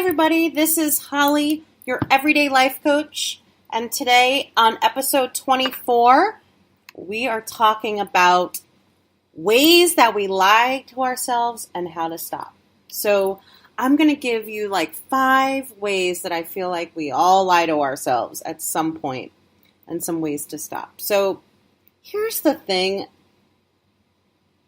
everybody, this is Holly, your everyday life coach, and today on episode 24, we are talking about ways that we lie to ourselves and how to stop. So I'm going to give you like 5 ways that I feel like we all lie to ourselves at some point and some ways to stop. So here's the thing.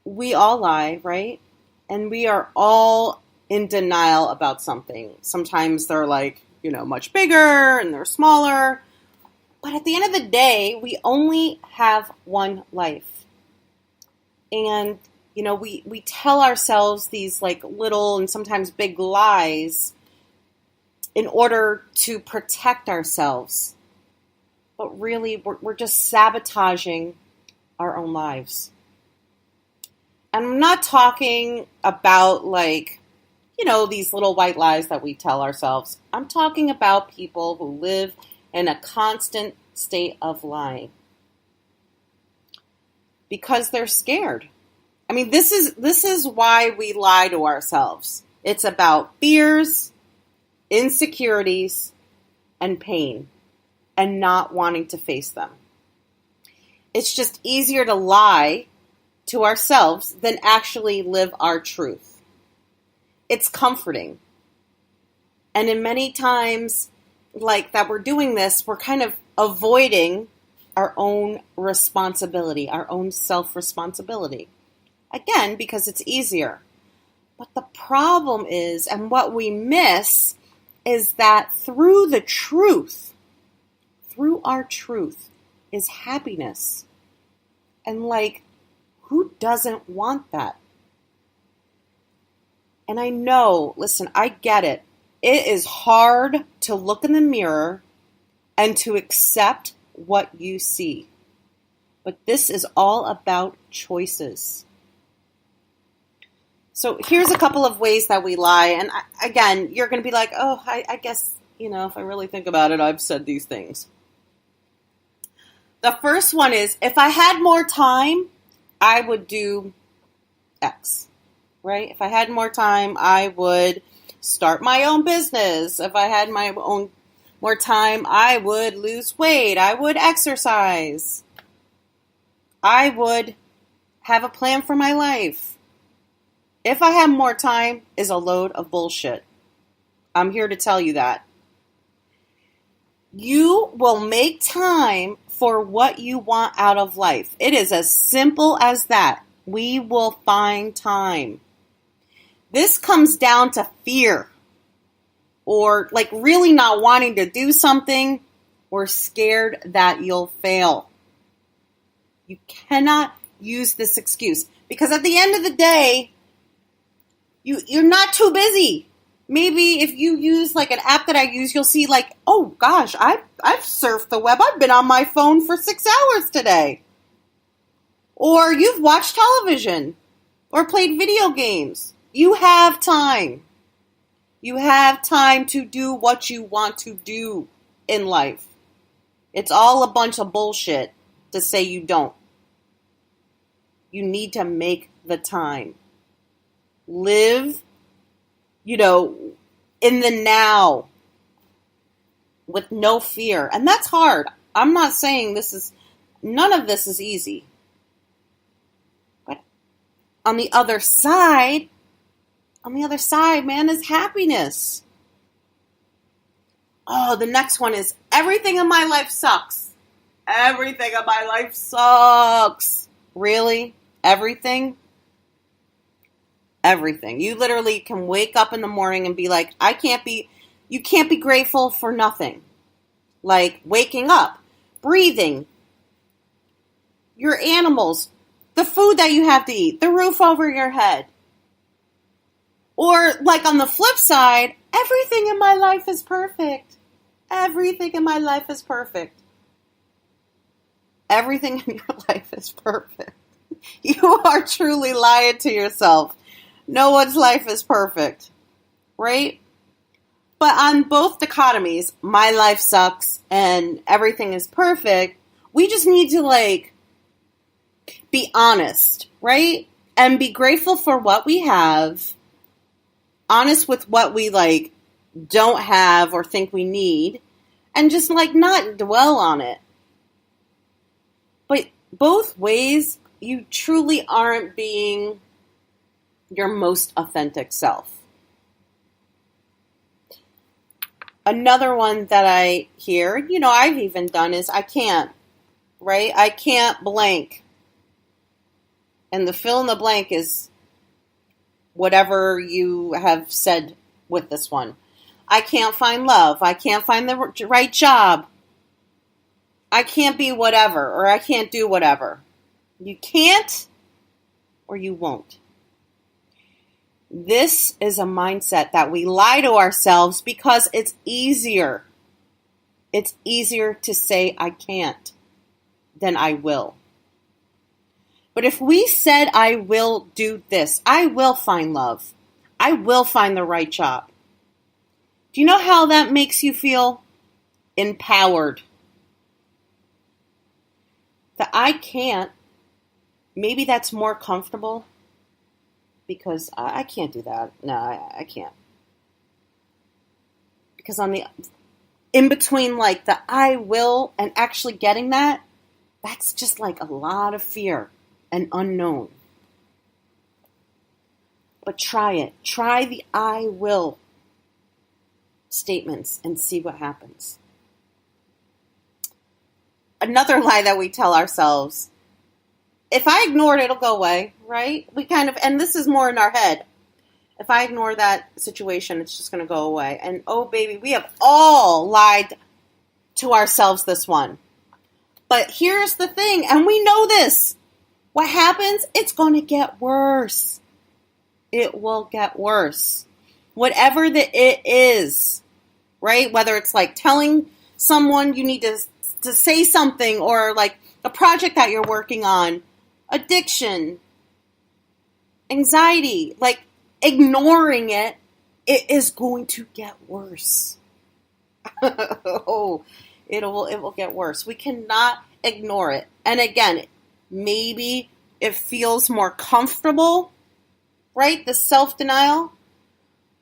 We all lie, right? And we are all in denial about something. Sometimes they're like, much bigger and they're smaller. But at the end of the day, we only have one life. And, we tell ourselves these like little and sometimes big lies in order to protect ourselves. But really, we're just sabotaging our own lives. And I'm not talking about these little white lies that we tell ourselves. I'm talking about people who live in a constant state of lying because they're scared. I mean, this is why we lie to ourselves. It's about fears, insecurities, and pain, and not wanting to face them. It's just easier to lie to ourselves than actually live our truth. It's comforting. And in many times that we're doing this, we're kind of avoiding our own responsibility, our own self-responsibility. Again, because it's easier. But the problem is, and what we miss, is that through the truth, through our truth, is happiness. And who doesn't want that? And I know, listen, I get it. It is hard to look in the mirror and to accept what you see. But this is all about choices. So here's a couple of ways that we lie. And again, you're going to be like, oh, I guess, if I really think about it, I've said these things. The first one is, if I had more time, I would do X. Right? If I had more time, I would start my own business. If I had more time, I would lose weight. I would exercise. I would have a plan for my life. If I had more time is a load of bullshit. I'm here to tell you that. You will make time for what you want out of life. It is as simple as that. We will find time. This comes down to fear or really not wanting to do something or scared that you'll fail. You cannot use this excuse because at the end of the day, you're not too busy. Maybe if you use an app that I use, you'll see oh gosh, I've surfed the web. I've been on my phone for 6 hours today. Or you've watched television or played video games. You have time. You have time to do what you want to do in life. It's all a bunch of bullshit to say you don't. You need to make the time. Live, in the now with no fear. And that's hard. I'm not saying none of this is easy. But on the other side, man, is happiness. Oh, the next one is everything in my life sucks. Everything in my life sucks. Really? Everything? Everything. You literally can wake up in the morning and be like, you can't be grateful for nothing. Like waking up, breathing, your animals, the food that you have to eat, the roof over your head. Or on the flip side, everything in my life is perfect. Everything in my life is perfect. Everything in your life is perfect. You are truly lying to yourself. No one's life is perfect, right? But on both dichotomies, my life sucks and everything is perfect, we just need to be honest, right? And be grateful for what we have, honest with what we don't have or think we need, and just like not dwell on it. But both ways, you truly aren't being your most authentic self. Another one that I hear, I've even done is I can't, right? I can't blank. And the fill in the blank is whatever you have said with this one. I can't find love. I can't find the right job. I can't be whatever, or I can't do whatever. You can't, or you won't. This is a mindset that we lie to ourselves because it's easier. It's easier to say I can't than I will. But if we said I will do this, I will find love. I will find the right job. Do you know how that makes you feel? Empowered. The I can't, maybe that's more comfortable because I can't do that. No, I can't. Because on the in between like the I will and actually getting that, that's just like a lot of fear and unknown. But try it. Try the I will statements and see what happens. Another lie that we tell ourselves, if I ignore it, it'll go away, right? And this is more in our head. If I ignore that situation, it's just going to go away. And oh, baby, we have all lied to ourselves this one. But here's the thing, and we know this. What happens? It's going to get worse. It will get worse. Whatever it is, right? Whether it's like telling someone you need to say something, or like a project that you're working on, addiction, anxiety, like ignoring it is going to get worse. It will get worse. We cannot ignore it. And again, maybe it feels more comfortable, right? The self-denial,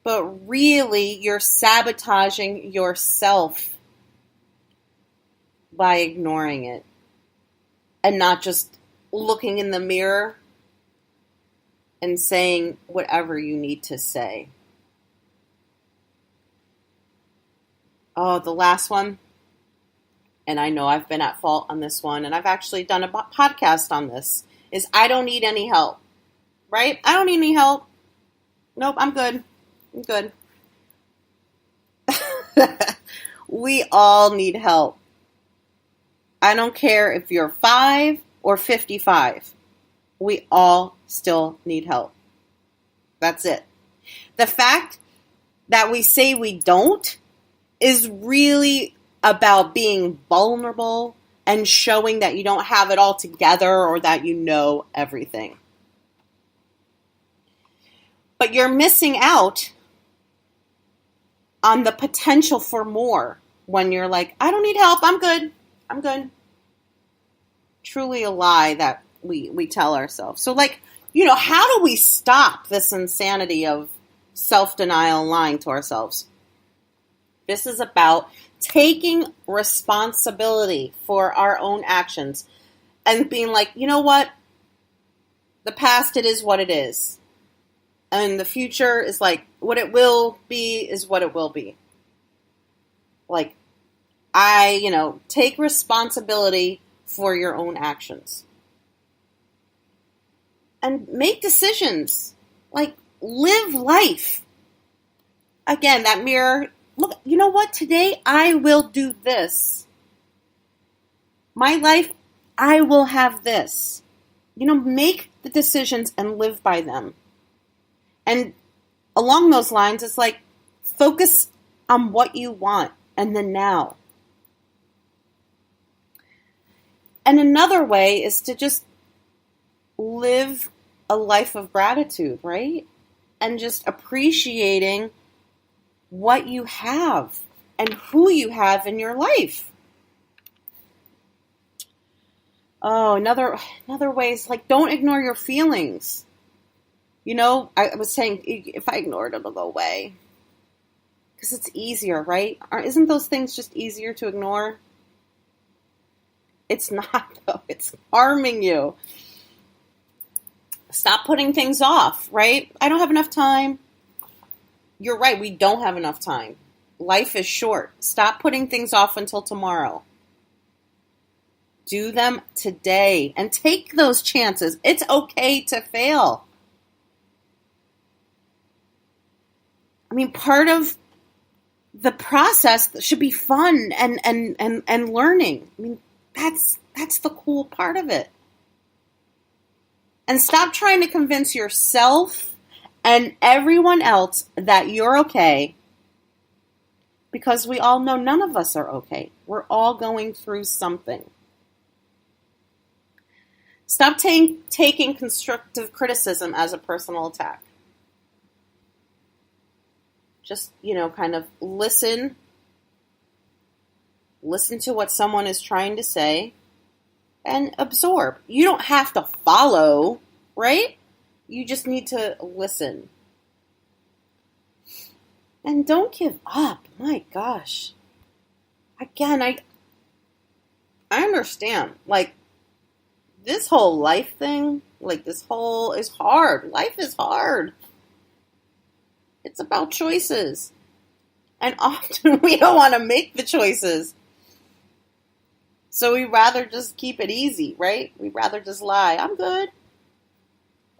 but really you're sabotaging yourself by ignoring it and not just looking in the mirror and saying whatever you need to say. Oh, the last one, and I know I've been at fault on this one, and I've actually done a podcast on this, is I don't need any help, right? I don't need any help. Nope, I'm good. I'm good. We all need help. I don't care if you're 5 or 55. We all still need help. That's it. The fact that we say we don't is really about being vulnerable and showing that you don't have it all together or that you know everything. But you're missing out on the potential for more when you're like, I don't need help, I'm good. I'm good. Truly a lie that we tell ourselves. So how do we stop this insanity of self-denial and lying to ourselves? This is about taking responsibility for our own actions and being like, you know what? The past, it is what it is. And the future is like, what it will be is what it will be. Like, take responsibility for your own actions. And make decisions. Like, live life. Again, that mirror. Look, you know what? Today, I will do this. My life, I will have this. Make the decisions and live by them. And along those lines, it's like, focus on what you want and the now. And another way is to just live a life of gratitude, right? And just appreciating what you have and who you have in your life. Oh, another way is like, don't ignore your feelings. I was saying, if I ignore it, it'll go away. Because it's easier, right? Isn't those things just easier to ignore? It's not, though. It's harming you. Stop putting things off, right? I don't have enough time. You're right, we don't have enough time. Life is short. Stop putting things off until tomorrow. Do them today and take those chances. It's okay to fail. I mean, part of the process should be fun and learning. I mean, that's the cool part of it. And stop trying to convince yourself and everyone else that you're okay, because we all know none of us are okay. We're all going through something. Stop taking constructive criticism as a personal attack. Just, kind of listen to what someone is trying to say and absorb. You don't have to follow, right? You just need to listen. And don't give up. My gosh. Again, I understand. Like, this whole life thing, is hard. Life is hard. It's about choices. And often we don't want to make the choices. So we rather just keep it easy, right? We'd rather just lie. I'm good.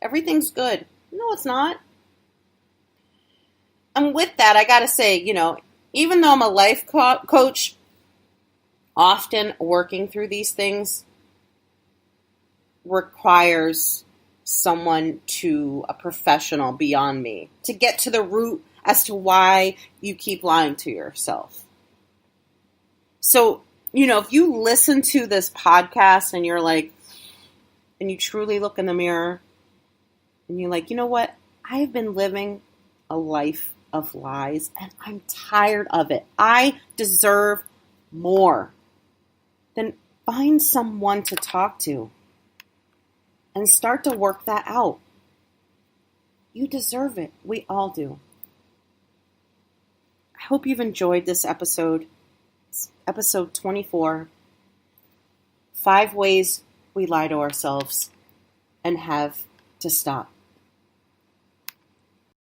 Everything's good. No, it's not. And with that, I got to say, even though I'm a life coach, often working through these things requires a professional beyond me, to get to the root as to why you keep lying to yourself. So, if you listen to this podcast and you're like, and you truly look in the mirror and you're like, you know what? I have been living a life of lies and I'm tired of it. I deserve more. Then find someone to talk to and start to work that out. You deserve it. We all do. I hope you've enjoyed this episode. It's episode 24. 5 ways we lie to ourselves and have to stop.